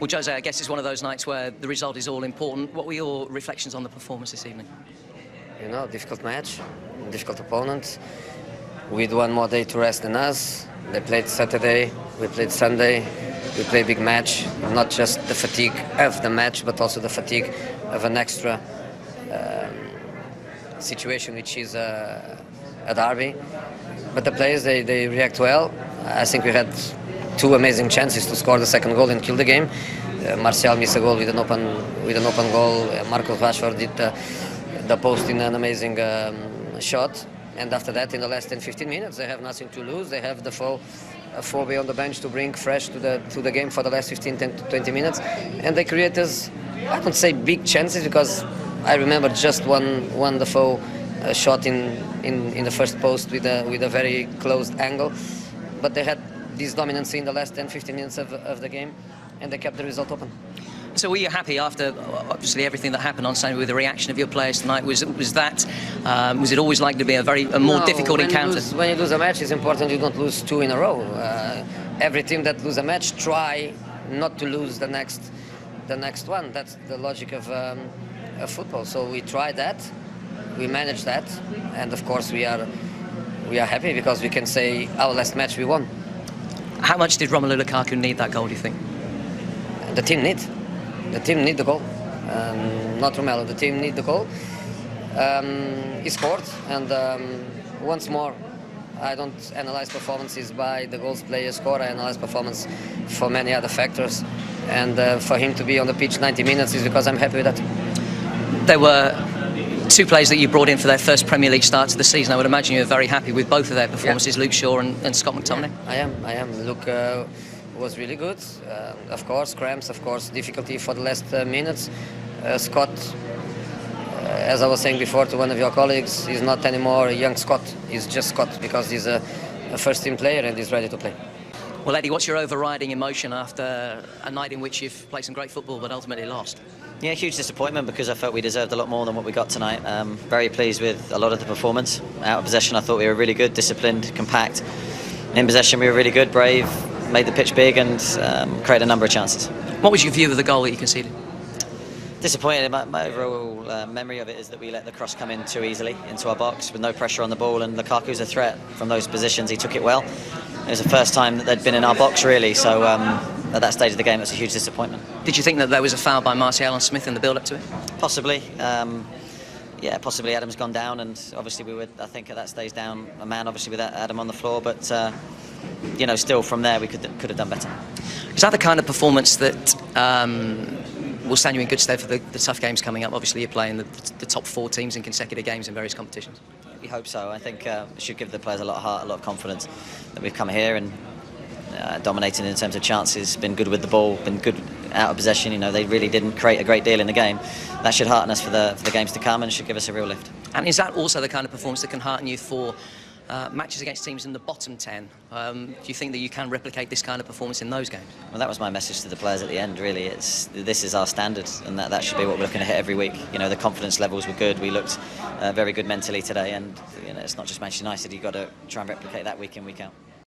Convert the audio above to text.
Well, Jose, I guess it's one of those nights where the result is all important. What were your reflections on the performance this evening? You know, difficult match, difficult opponent, with one more day to rest than us. They played Saturday, we played Sunday, we played big match, not just the fatigue of the match, but also the fatigue of an extra situation, which is a derby. But the players, they react well. I think we had two amazing chances to score the second goal and kill the game. Martial missed a goal with an open goal. Marcus Rashford did the post in an amazing shot. And after that, in the last 10-15 minutes, they have nothing to lose. They have the Fobe on the bench to bring fresh to the game for the last 15 to 20 minutes. And they create us, I don't say big chances, because I remember just one Defoe shot in the first post with a very closed angle. But they had this dominance in the last 10-15 minutes of the game, and they kept the result open. So were you happy after, obviously, everything that happened on Sunday with the reaction of your players tonight? Was it always likely to be a more difficult encounter? When you lose a match, it's important you don't lose two in a row. Every team that loses a match try not to lose the next one. That's the logic of football. So we tried that, we managed that, and of course we are happy because we can say our last match we won. How much did Romelu Lukaku need that goal, do you think? The team need the goal, not Romelu. The team need the goal. He scored, and once more, I don't analyze performances by the goals players score. I analyze performance for many other factors, and for him to be on the pitch 90 minutes is because I'm happy with that. There were two players that you brought in for their first Premier League starts of the season. I would imagine you're very happy with both of their performances, yeah. Luke Shaw and Scott McTominay. Yeah, I am. Luke was really good. Of course, cramps, of course, difficulty for the last minutes. Scott, as I was saying before to one of your colleagues, is not anymore a young Scott. He's just Scott because he's a first-team player and he's ready to play. Well, Eddie, what's your overriding emotion after a night in which you've played some great football but ultimately lost? Yeah, huge disappointment because I felt we deserved a lot more than what we got tonight. Very pleased with a lot of the performance. Out of possession, I thought we were really good, disciplined, compact. In possession, we were really good, brave, made the pitch big and created a number of chances. What was your view of the goal that you conceded? Disappointed. My overall memory of it is that we let the cross come in too easily into our box with no pressure on the ball, and Lukaku's a threat from those positions. He took it well. It was the first time that they'd been in our box, really, so at that stage of the game, it was a huge disappointment. Did you think that there was a foul by Martial and Smith in the build-up to it? Possibly. Yeah, possibly Adam's gone down, and obviously we were, I think, at that stage down a man, obviously, with Adam on the floor, but you know, still from there we could have done better. Is that the kind of performance that will stand you in good stead for the tough games coming up? Obviously, you're playing the top 4 teams in consecutive games in various competitions. We hope so. I think it should give the players a lot of heart, a lot of confidence that we've come here and dominating in terms of chances, been good with the ball, been good out of possession. You know, they really didn't create a great deal in the game. That should hearten us for the games to come and should give us a real lift. And is that also the kind of performance that can hearten you for matches against teams in the bottom 10? Do you think that you can replicate this kind of performance in those games? Well, that was my message to the players at the end, really. This is our standard, and that should be what we're looking to hit every week. You know, the confidence levels were good. We looked very good mentally today, and you know, it's not just Manchester United. You've got to try and replicate that week in, week out.